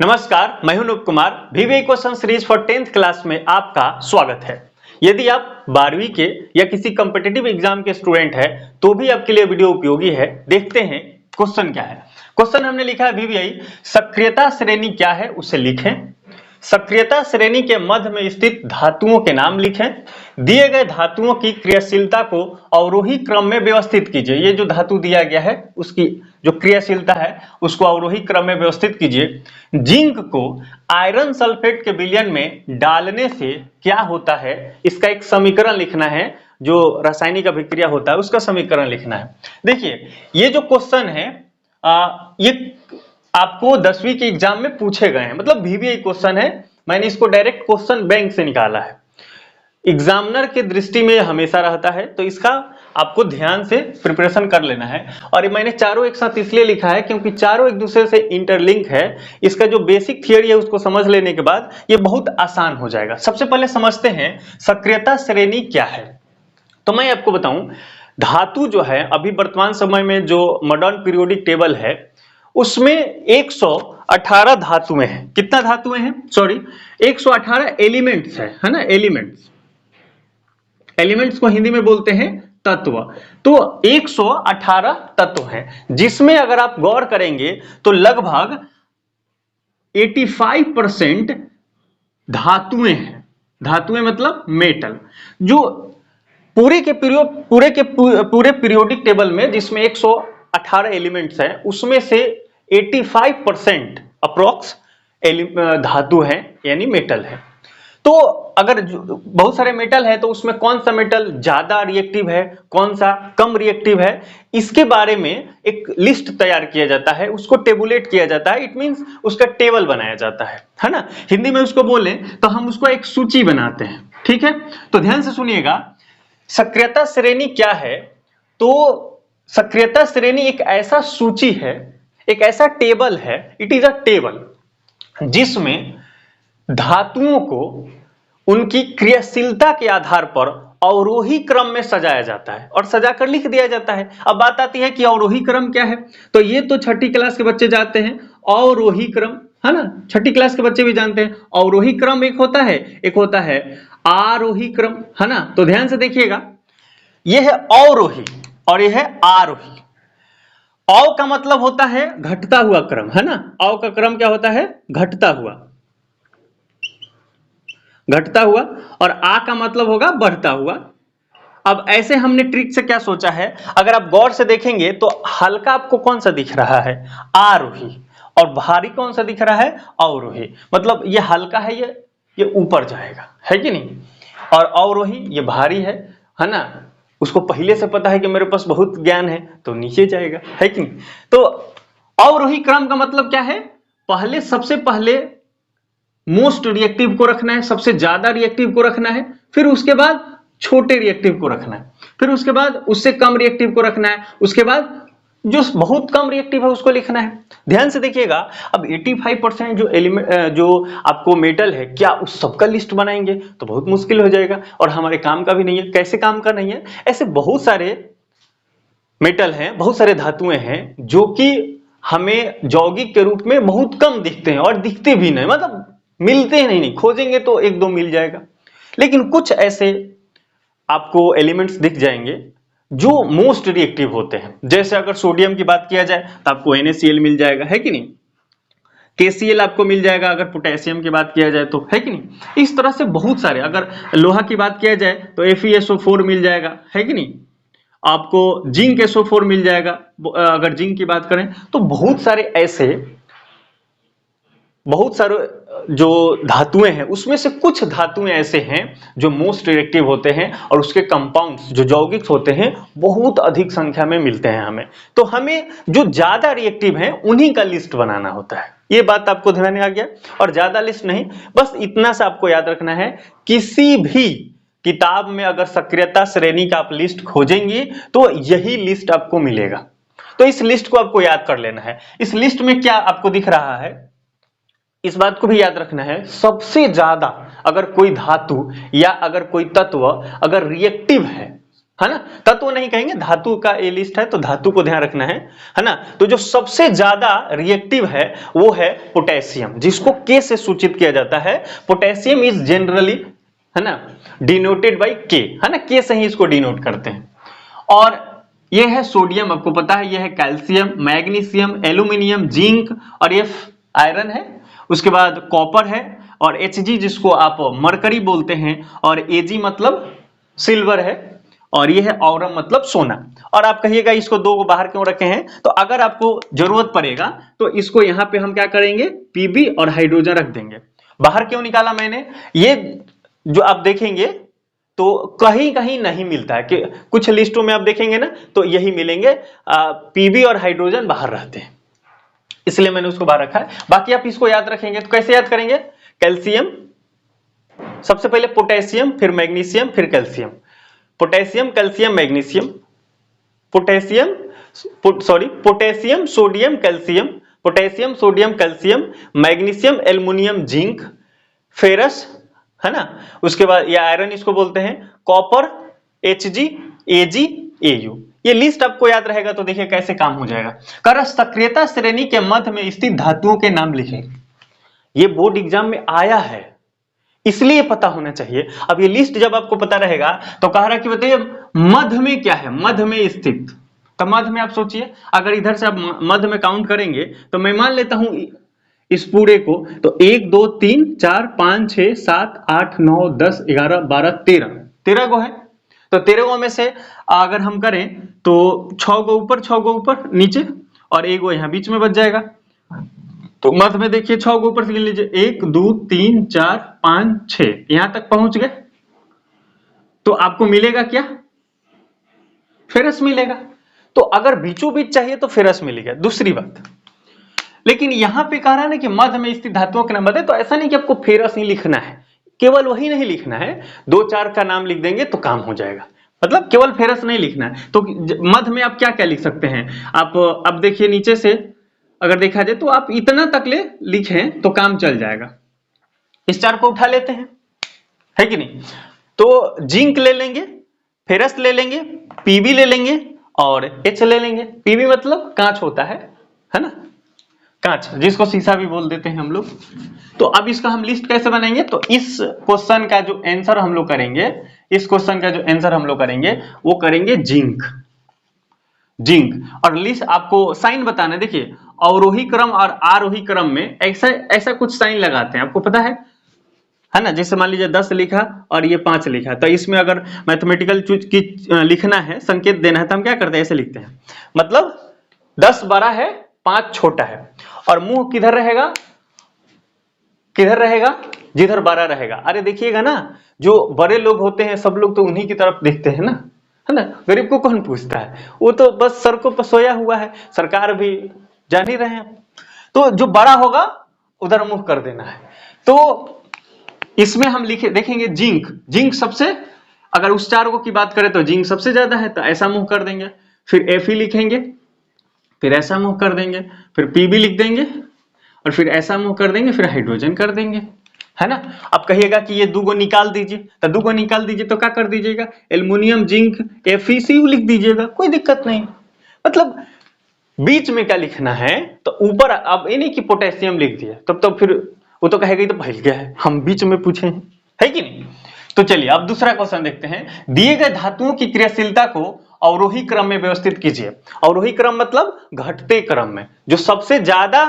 नमस्कार, मैं हूं Anup Kumar. VVI question series for 10th class में आपका स्वागत है। यदि आप 12वीं के या किसी कॉम्पिटिटिव एग्जाम के स्टूडेंट हैं तो भी आपके लिए वीडियो उपयोगी है। देखते हैं क्वेश्चन क्या है। क्वेश्चन हमने लिखा है वीवीआई सक्रियता श्रेणी क्या है उसे लिखें। सक्रियता श्रेणी के मध्य में स्थित धातुओं के नाम लिखें। दिए गए धातुओं की क्रियाशीलता को अवरोही क्रम में व्यवस्थित कीजिए। ये जो धातु दिया गया है उसकी जो क्रियाशीलता है उसको अवरोही क्रम में व्यवस्थित कीजिए। जिंक को आयरन सल्फेट के विलयन में डालने से क्या होता है, इसका एक समीकरण लिखना है। जो रासायनिक अभिक्रिया होता है उसका समीकरण लिखना है। देखिए ये जो क्वेश्चन है ये आपको 10वीं के एग्जाम में पूछे गए हैं, मतलब वीवीआई क्वेश्चन है। मैंने इसको डायरेक्ट क्वेश्चन बैंक से निकाला है। एग्जामिनर के दृष्टि में हमेशा रहता है, तो इसका आपको ध्यान से प्रिपरेशन कर लेना है। और मैंने चारों एक साथ इसलिए लिखा है क्योंकि चारों एक दूसरे से इंटरलिंक है। इसका जो बेसिक थियरी है उसको समझ लेने के बाद ये बहुत आसान हो जाएगा। सबसे पहले समझते हैं सक्रियता श्रेणी क्या है। तो मैं आपको बताऊं, धातु जो है अभी वर्तमान समय में जो मॉडर्न पीरियोडिक टेबल है उसमें 118 धातुएं हैं। कितना धातुएं हैं? सॉरी, 118 एलिमेंट्स है ना। एलिमेंट्स को हिंदी में बोलते हैं तत्व। तो 118 तत्व हैं, जिसमें अगर आप गौर करेंगे तो लगभग 85% धातुएं हैं। धातुएं मतलब मेटल। जो पूरे पीरियोडिक टेबल में जिसमें 118 एलिमेंट्स हैं उसमें से 85% अप्रोक्स धातु है यानी मेटल है। तो अगर बहुत सारे मेटल है तो उसमें कौन सा मेटल ज्यादा रिएक्टिव है, कौन सा कम रिएक्टिव है, इसके बारे में एक लिस्ट तैयार किया जाता है, उसको टेबुलेट किया जाता है। इट मींस उसका टेबल बनाया जाता है ना। हिंदी में उसको बोले तो हम उसको एक सूची बनाते हैं। ठीक है, तो ध्यान से सुनिएगा। सक्रियता श्रेणी क्या है? तो सक्रियता श्रेणी एक ऐसा सूची है, एक ऐसा टेबल है। इट इज अ टेबल जिसमें धातुओं को उनकी क्रियाशीलता के आधार पर अवरोही क्रम में सजाया जाता है और सजाकर लिख दिया जाता है। अब बात आती है कि अवरोही क्रम क्या है। तो ये तो छठी क्लास के बच्चे जानते हैं अवरोही क्रम, है ना। छठी क्लास के बच्चे भी जानते हैं अवरोही क्रम एक होता है आरोही क्रम, है ना। तो ध्यान से देखिएगा, यह है अवरोही और यह है आरोही। अव का मतलब होता है घटता हुआ क्रम, है ना। अव का क्रम क्या होता है? घटता हुआ। और आ का मतलब होगा बढ़ता हुआ। अब ऐसे हमने ट्रिक से क्या सोचा है, अगर आप गौर से देखेंगे तो हल्का आपको कौन सा दिख रहा है? आरोही। और भारी कौन सा दिख रहा है? अवरोही। मतलब ये हल्का है, ये ऊपर जाएगा, है कि नहीं। और अवरोही ये भारी है ना। उसको पहले से पता है कि मेरे पास बहुत ज्ञान है तो नीचे जाएगा, है कि नहीं। तो अवरोही क्रम का मतलब क्या है? सबसे पहले मोस्ट रिएक्टिव को रखना है, सबसे ज्यादा रिएक्टिव को रखना है, फिर उसके बाद छोटे रिएक्टिव को रखना है, फिर उसके बाद उससे कम रिएक्टिव को रखना है, उसके बाद जो बहुत कम रिएक्टिव है उसको लिखना है। ध्यान से देखिएगा, अब 85% जो एलिमेंट जो आपको मेटल है, क्या उस सबका लिस्ट बनाएंगे तो बहुत मुश्किल हो जाएगा और हमारे काम का भी नहीं है। कैसे काम का नहीं है? ऐसे बहुत सारे मेटल हैं, बहुत सारे धातुएं हैं जो कि हमें यौगिक के रूप में बहुत कम दिखते हैं और दिखते भी नहीं, मतलब मिलते ही नहीं। खोजेंगे तो एक दो मिल जाएगा, लेकिन कुछ ऐसे आपको एलिमेंट्स दिख जाएंगे जो मोस्ट रिएक्टिव होते हैं। जैसे अगर सोडियम की बात किया जाए तो आपको NaCl मिल जाएगा, है कि नहीं। KCl आपको मिल जाएगा अगर पोटेशियम की बात किया जाए तो, है कि नहीं। इस तरह से बहुत सारे, अगर लोहा की बात किया जाए तो FeSO4 मिल जाएगा, है कि नहीं। आपको जिंक SO4 मिल जाएगा अगर जिंक की बात करें तो। बहुत सारे जो धातुएं हैं उसमें से कुछ धातुएं ऐसे हैं जो मोस्ट रिएक्टिव होते हैं और उसके कंपाउंड्स जो यौगिक होते हैं बहुत अधिक संख्या में मिलते हैं हमें। तो हमें जो ज्यादा रिएक्टिव हैं उन्हीं का लिस्ट बनाना होता है। ये बात आपको ध्यान में आ गया। और ज्यादा लिस्ट नहीं, बस इतना सा आपको याद रखना है, किसी भी किताब में अगर सक्रियता श्रेणी का आप लिस्ट खोजेंगे तो यही लिस्ट आपको मिलेगा। तो इस लिस्ट को आपको याद कर लेना है। इस लिस्ट में क्या आपको दिख रहा है, इस बात को भी याद रखना है। सबसे ज्यादा अगर कोई धातु या अगर कोई तत्व अगर रिएक्टिव है है ना, तत्व नहीं कहेंगे, धातु का ये लिस्ट है तो धातु को ध्यान रखना है ना। तो जो सबसे ज्यादा रिएक्टिव है वो है पोटेशियम, जिसको के से सूचित किया जाता है। पोटेशियम इज जनरली, है ना, डिनोटेड बाय के, है ना, के से ही इसको डिनोट करते हैं। और ये है सोडियम, आपको पता है, ये है कैल्शियम, मैग्नीशियम, एल्यूमिनियम, जिंक, और ये आयरन है। उसके बाद कॉपर है, और Hg जिसको आप मरकरी बोलते हैं, और Ag मतलब सिल्वर है, और ये है औरम मतलब सोना। और आप कहिएगा इसको दो को बाहर क्यों रखे हैं, तो अगर आपको जरूरत पड़ेगा तो इसको यहाँ पे हम क्या करेंगे, Pb और हाइड्रोजन रख देंगे। बाहर क्यों निकाला मैंने, ये जो आप देखेंगे तो कहीं कहीं नहीं मिलता है, कि कुछ लिस्टों में आप देखेंगे ना तो यही मिलेंगे, Pb और हाइड्रोजन बाहर रहते हैं, इसलिए मैंने उसको बाहर रखा है। बाकी आप इसको याद रखेंगे तो कैसे याद करेंगे, कैल्शियम सबसे पहले, पोटेशियम, फिर मैग्नीशियम, फिर calcium, potassium calcium magnesium, potassium potassium sodium calcium, potassium sodium calcium, magnesium aluminium zinc, ferrous, है ना, उसके बाद ये आयरन इसको बोलते हैं, कॉपर, Hg, Ag, Au। ये लिस्ट आपको याद रहेगा तो देखिए कैसे काम हो जाएगा। कर सक्रियता श्रेणी के मध्य में स्थित धातुओं के नाम लिखें। ये बोर्ड एग्जाम में आया है, इसलिए पता होना चाहिए। अब ये लिस्ट जब आपको पता रहेगा तो कह रहा है कि बताइए मध्य में क्या है, मध्य में स्थित, तो मध्य में आप सोचिए, अगर इधर से आप मध्य में काउंट करेंगे तो मैं मान लेता हूं इस पूरे को, तो 1 2 3 4 5 6 7 8 9 10 11 12 13 गो है। तो 13 गो में से अगर हम करें तो 6 गो ऊपर 6 गो ऊपर नीचे, और 1 गो यहाँ बीच में बच जाएगा। तो मध्य में देखिए 6 गो ऊपर से गिन लीजिए, 1 2 3 4 5 6, यहां तक पहुंच गए। तो आपको मिलेगा क्या, फेरस मिलेगा। तो अगर बीचों बीच चाहिए तो फेरस मिलेगा, दूसरी बात। लेकिन यहां पे कह रहा है ना कि मध्य में स्थित धातुओं के नाम बताए, तो ऐसा नहीं कि आपको फेरस ही लिखना है, केवल वही नहीं लिखना है, 2-4 का नाम लिख देंगे तो काम हो जाएगा। मतलब केवल फेरस नहीं लिखना है। तो मध्य में आप क्या क्या लिख सकते हैं, आप अब देखिए नीचे से अगर देखा जाए तो आप इतना तक ले लिखें तो काम चल जाएगा। इस 4 को उठा लेते हैं, है कि नहीं। तो जिंक ले लेंगे, फेरस ले लेंगे, Pb ले लेंगे और H ले लेंगे। Pb मतलब कांच होता है ना, कांच, जिसको शीशा भी बोल देते हैं हम लोग। तो अब इसका हम लिस्ट कैसे बनाएंगे, तो इस क्वेश्चन का जो आंसर हम लोग करेंगे, इस क्वेश्चन का जो आंसर हम लोग करेंगे वो करेंगे जिंक। और लिस्ट आपको साइन बताना है। देखिए अवरोही क्रम और आरोही क्रम में ऐसा कुछ साइन लगाते हैं, आपको पता है ना। जैसे मान लीजिए 10 लिखा और ये 5 लिखा, तो इसमें अगर मैथमेटिकल चीज की लिखना है, संकेत देना है, तो हम क्या करते हैं, ऐसे लिखते हैं। मतलब 10 बड़ा है, 5 छोटा है, और मुंह किधर रहेगा, जिधर बड़ा रहेगा। अरे देखिएगा ना, जो बड़े लोग होते हैं सब लोग तो उन्हीं की तरफ देखते हैं ना, है ना। गरीब को कौन पूछता है, वो तो बस सड़कों पर सोया हुआ है, सरकार भी जान ही रहे हैं। तो जो बड़ा होगा उधर मुंह कर देना है। तो इसमें हम देखेंगे जिंक सबसे, अगर उस 4 की बात करें तो जिंक सबसे ज्यादा है, तो ऐसा मुंह कर देंगे। फिर Fe लिखेंगे, फिर ऐसा मुंह कर देंगे, फिर Pb लिख देंगे, और फिर ऐसा मुंह कर देंगे, फिर हाइड्रोजन कर देंगे, है ना। अब कहिएगा कि ये 2 निकाल दीजिए, तो 2 निकाल दीजिए तो क्या कर दीजिएगा, एल्युमिनियम जिंक FeCu लिख दीजिएगा, कोई दिक्कत नहीं। मतलब बीच में क्या लिखना है, तो ऊपर अब ये नहीं कि पोटेशियम लिख दिया, तब तो फिर वो तो कहेगा तो फैल गया है, हम बीच में पूछे हैं, है कि नहीं। तो चलिए अब दूसरा क्वेश्चन देखते हैं। दिए गए धातुओं की क्रियाशीलता को अवरोही क्रम में व्यवस्थित कीजिए। अवरोही क्रम मतलब घटते क्रम में, जो सबसे ज्यादा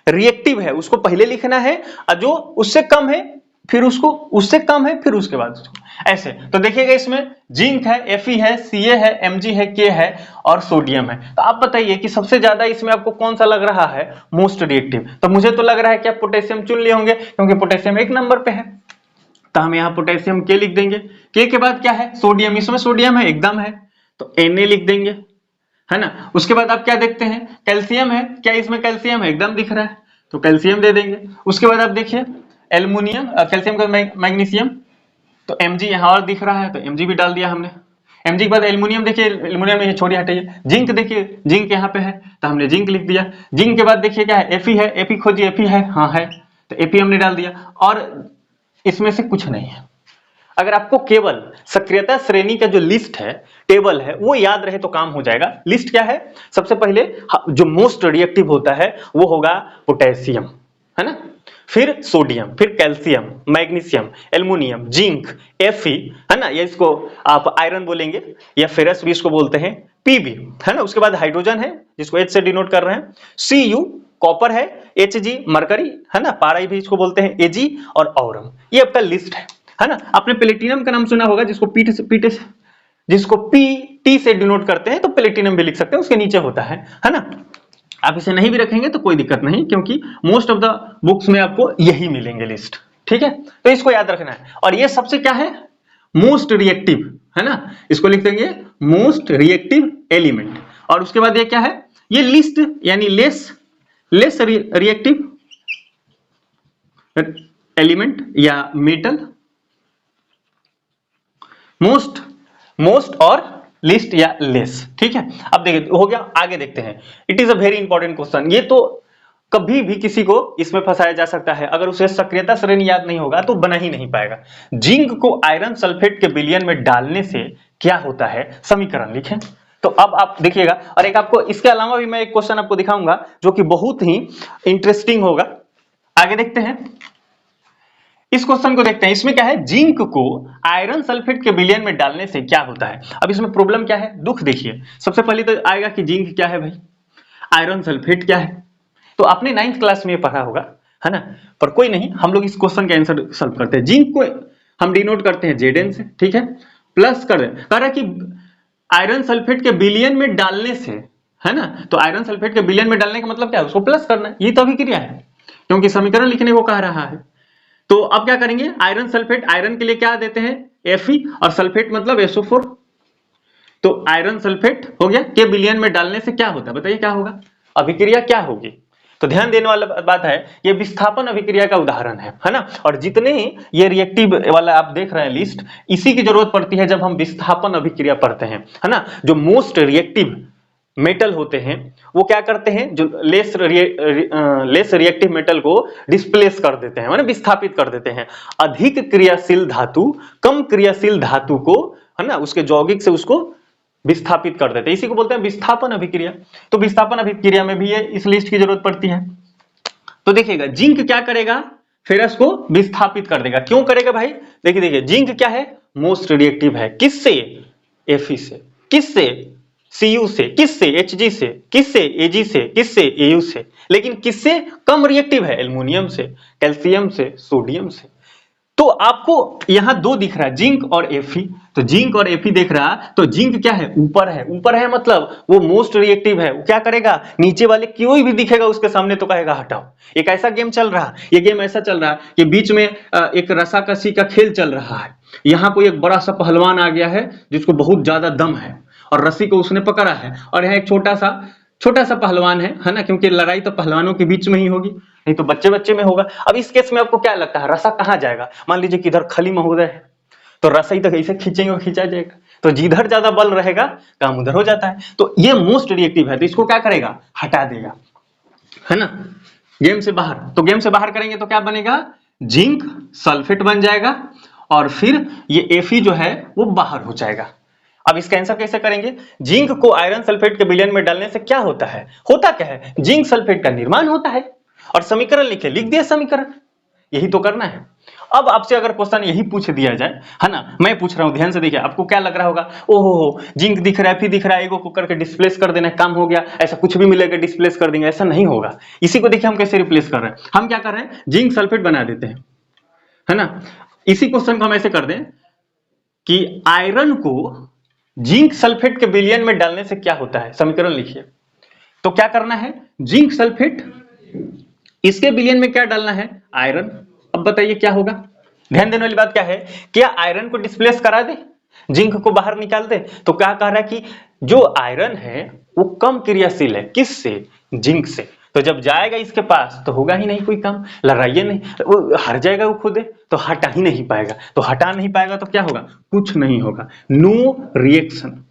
रिएक्टिव है उसको पहले लिखना है, और जो उससे कम है फिर उसको, उससे कम है फिर उसके बाद उसको, ऐसे। तो देखिएगा इसमें जिंक है, Fe है, Ca है, Mg है, K है और सोडियम है। तो आप बताइए कि सबसे ज्यादा इसमें आपको कौन सा लग रहा है मोस्ट रिएक्टिव। तो मुझे तो लग रहा है कि आप पोटेशियम चुन लिए होंगे, क्योंकि पोटेशियम 1 नंबर पे है। तो हम यहाँ पोटेशियम K लिख देंगे। K के बाद क्या है, सोडियम, इसमें सोडियम है, एकदम है, तो Na लिख देंगे, है ना। उसके बाद आप क्या देखते हैं, कैल्शियम है, क्या इसमें कैल्शियम है, एकदम दिख रहा है, तो कैल्शियम दे देंगे। उसके बाद आप देखिए एल्युमिनियम, कैल्शियम का मैग्नीशियम, तो Mg यहाँ और दिख रहा है, तो Mg भी डाल दिया हमने। Mg के बाद एल्युमिनियम, देखिए एल्युमिनियम में छोड़ी हटाइए, जिंक देखिए, जिंक यहाँ पे है तो हमने जिंक लिख दिया। जिंक के बाद देखिए क्या है, Fe है, Fe खोजिए, Fe है, हाँ है, तो Fe हमने डाल दिया। और इसमें से कुछ नहीं है। अगर आपको केवल सक्रियता श्रेणी का जो लिस्ट है, टेबल है, वो याद रहे तो काम हो जाएगा। लिस्ट क्या है? सबसे पहले जो मोस्ट रिएक्टिव होता है वो होगा पोटेशियम, है ना, फिर सोडियम, फिर calcium, magnesium, aluminium, zinc, Fe, है ना, या इसको आप आयरन बोलेंगे या फेरस भी इसको बोलते हैं, Pb, है ना, उसके बाद हाइड्रोजन है जिसको H से डिनोट कर रहे हैं, Cu कॉपर है, Hg मरकरी, है ना, पारा भी इसको बोलते हैं, Ag और औरम। ये आपका लिस्ट है ना। आपने प्लेटिनम का नाम सुना होगा जिसको जिसको Pt से डिनोट करते हैं, तो प्लेटिनम भी लिख सकते हैं, उसके नीचे होता है ना। आप इसे नहीं भी रखेंगे तो कोई दिक्कत नहीं, क्योंकि मोस्ट ऑफ द बुक्स में आपको यही मिलेंगे लिस्ट, ठीक है। तो इसको याद रखना है। और ये सबसे क्या है? मोस्ट रिएक्टिव, है ना, इसको लिख देंगे मोस्ट रिएक्टिव एलिमेंट। और उसके बाद ये क्या है? ये लिस्ट यानी लेस रिएक्टिव एलिमेंट या मेटल। मोस्ट और लिस्ट या लेस, ठीक है। अब देखिए हो गया, आगे देखते हैं। It is a very important question. ये तो कभी भी किसी को इसमें फंसाया जा सकता है, अगर उसे सक्रियता श्रेणी याद नहीं होगा तो बना ही नहीं पाएगा। जिंक को आयरन सल्फेट के विलयन में डालने से क्या होता है? समीकरण लिखें। तो अब आप देखिएगा, और एक आपको इसके अलावा भी मैं एक क्वेश्चन आपको दिखाऊंगा जो कि बहुत ही इंटरेस्टिंग होगा। आगे देखते हैं, इस क्वेश्चन को देखते हैं। इसमें क्या है? जिंक को आयरन सल्फेट के विलयन में डालने से क्या होता है। अब इसमें प्रॉब्लम क्या है? दुख देखिए, सबसे पहले तो आएगा कि जिंक क्या है भाई, आयरन सल्फेट क्या है। तो आपने 9th क्लास में पढ़ा होगा, है ना, पर कोई नहीं, हम लोग इस क्वेश्चन के आंसर सॉल्व करते हैं। जिंक को हम डिनोट करते हैं Zn से, ठीक है, प्लस कर दे, कह रहा है कि आयरन सल्फेट के विलयन में डालने से, है ना, तो आयरन सल्फेट के विलयन में डालने का मतलब क्या है? उसको प्लस करना है, ये तो अभिक्रिया है, क्योंकि समीकरण लिखने को कह रहा है। तो अब क्या करेंगे? आयरन सल्फेट, आयरन के लिए क्या देते हैं? Fe, और सल्फेट मतलब SO4। तो आयरन सल्फेट हो गया, के विलयन में डालने से क्या होता है? बताइए क्या होगा? अभिक्रिया क्या होगी? तो ध्यान देने वाला बात है, ये विस्थापन अभिक्रिया का उदाहरण है ना। और जितने ये रिएक्टिव वाला आप देख रहे हैं लिस्ट, इसी की जरूरत पड़ती है जब हम विस्थापन अभिक्रिया पढ़ते हैं, है ना। जो मोस्ट रिएक्टिव मेटल होते हैं वो क्या करते हैं? जो लेस रिएक्टिव मेटल को डिस्प्लेस कर देते हैं, माने विस्थापित कर देते हैं। अधिक क्रियाशील धातु कम क्रियाशील धातु को, है ना, उसके यौगिक से उसको विस्थापित कर देते हैं, इसी को बोलते हैं विस्थापन अभिक्रिया। तो विस्थापन अभिक्रिया में भी ये इस लिस्ट की जरूरत पड़ती है। तो देखिएगा, जिंक क्या करेगा? फेरस को विस्थापित कर देगा। क्यों करेगा भाई? देखिए जिंक क्या है? मोस्ट रिएक्टिव है। किससे? Fe से। किससे? Cu से। किससे? Hg से। किससे? Ag से। किससे? Au से। लेकिन किससे कम रिएक्टिव है? एल्युमिनियम से, कैल्शियम से, सोडियम से। तो आपको यहां दो दिख रहा है, जिंक और Fe। तो जिंक और Fe देख रहा, तो जिंक क्या है? ऊपर है। ऊपर है मतलब वो मोस्ट रिएक्टिव है। वो क्या करेगा? नीचे वाले कोई भी दिखेगा उसके सामने तो कहेगा हटाओ। एक ऐसा गेम चल रहा, ये गेम ऐसा चल रहा कि बीच में एक रस्साकसी का खेल चल रहा है। यहां कोई एक बड़ा सा पहलवान आ गया है जिसको बहुत ज्यादा दम है और रस्सी को उसने पकड़ा है, और यहाँ एक छोटा सा पहलवान है ना, क्योंकि लड़ाई तो पहलवानों के बीच में ही होगी, नहीं तो बच्चे बच्चे में होगा। अब इस केस में आपको क्या लगता है, रस्सा कहां जाएगा? मान लीजिए कि इधर खली महोदय है, तो रस्सा ही तो ऐसे खींचेंगे, खींचा जाएगा। तो जिधर ज्यादा बल रहेगा काम उधर हो जाता है। तो ये मोस्ट रिएक्टिव है, तो इसको क्या करेगा? हटा देगा, है ना, गेम से बाहर। तो गेम से बाहर करेंगे तो क्या बनेगा? जिंक सल्फेट बन जाएगा, और फिर ये Fe जो है वो बाहर हो जाएगा। अब इसका आंसर कैसे करेंगे? जिंक को आयरन सल्फेट के विलयन में डालने से क्या होता है? होता क्या है? जिंक सल्फेट का निर्माण होता है। और समीकरण लिख दिया समीकरण, यही तो करना है। अब आपसे अगर क्वेश्चन यही पूछ दिया जाए, है ना, मैं पूछ रहा हूं, ध्यान से देखिए, आपको क्या लग रहा होगा? ओहो, जिंक दिख रहा है, Fe दिख रहा है, एगो को करके डिस्प्लेस कर देना, काम हो गया, ऐसा कुछ भी मिलेगा डिस्प्लेस कर देंगे। ऐसा नहीं होगा। इसी को देखिए हम कैसे रिप्लेस कर रहे हैं। हम क्या कर रहे हैं? जिंक सल्फेट बना देते हैं, है ना। इसी क्वेश्चन को हम ऐसे कर दें कि आयरन को जिंक सल्फेट के विलयन में डालने से क्या होता है? समीकरण लिखिए। तो क्या करना है? जिंक सल्फेट, इसके विलयन में क्या डालना है? आयरन। अब बताइए क्या होगा? ध्यान देने वाली बात क्या है? क्या आयरन को डिस्प्लेस करा दे, जिंक को बाहर निकाल दे? तो क्या कह रहा है कि जो आयरन है वो कम क्रियाशील है। किससे? जिंक से। तो जब जाएगा इसके पास तो होगा ही नहीं कोई काम, लड़ाइए नहीं, वो हार जाएगा वो खुद, तो हटा ही नहीं पाएगा। तो हटा नहीं पाएगा तो क्या होगा? कुछ नहीं होगा, नो रिएक्शन,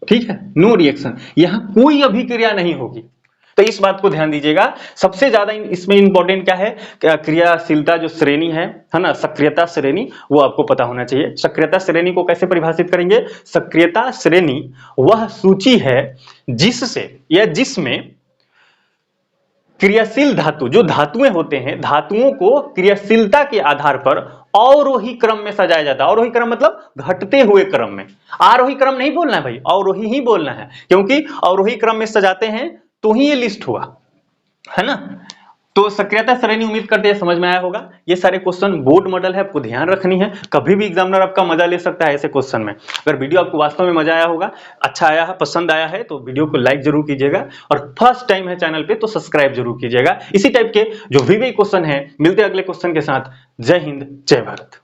ठीक है, नो रिएक्शन। यहां कोई अभिक्रिया नहीं होगी। तो इस बात को ध्यान दीजिएगा। सबसे ज्यादा इसमें इंपॉर्टेंट क्या है, क्रियाशीलता जो श्रेणी है ना, सक्रियता श्रेणी, वो आपको पता होना चाहिए। सक्रियता श्रेणी को कैसे परिभाषित करेंगे? सक्रियता श्रेणी वह सूची है जिससे या जिसमें क्रियाशील धातु, जो धातुएं होते हैं, धातुओं को क्रियाशीलता के आधार पर अवरोही क्रम में सजाया जाता है। अवरोही क्रम मतलब घटते हुए क्रम में, आरोही क्रम नहीं बोलना है भाई, अवरोही ही बोलना है, क्योंकि अवरोही क्रम में सजाते हैं तो ही ये लिस्ट हुआ, है ना। तो सक्रियता श्रेणी उम्मीद करते हैं समझ में आया होगा। ये सारे क्वेश्चन बोर्ड मॉडल है, आपको ध्यान रखनी है, कभी भी एग्जामिनर आपका मजा ले सकता है ऐसे क्वेश्चन में। अगर वीडियो आपको वास्तव में मजा आया होगा, अच्छा आया है, पसंद आया है, तो वीडियो को लाइक जरूर कीजिएगा और फर्स्ट टाइम है चैनल पे तो सब्सक्राइब जरूर कीजिएगा। इसी टाइप के जो भी क्वेश्चन है, मिलते हैं अगले क्वेश्चन के साथ। जय हिंद, जय भारत।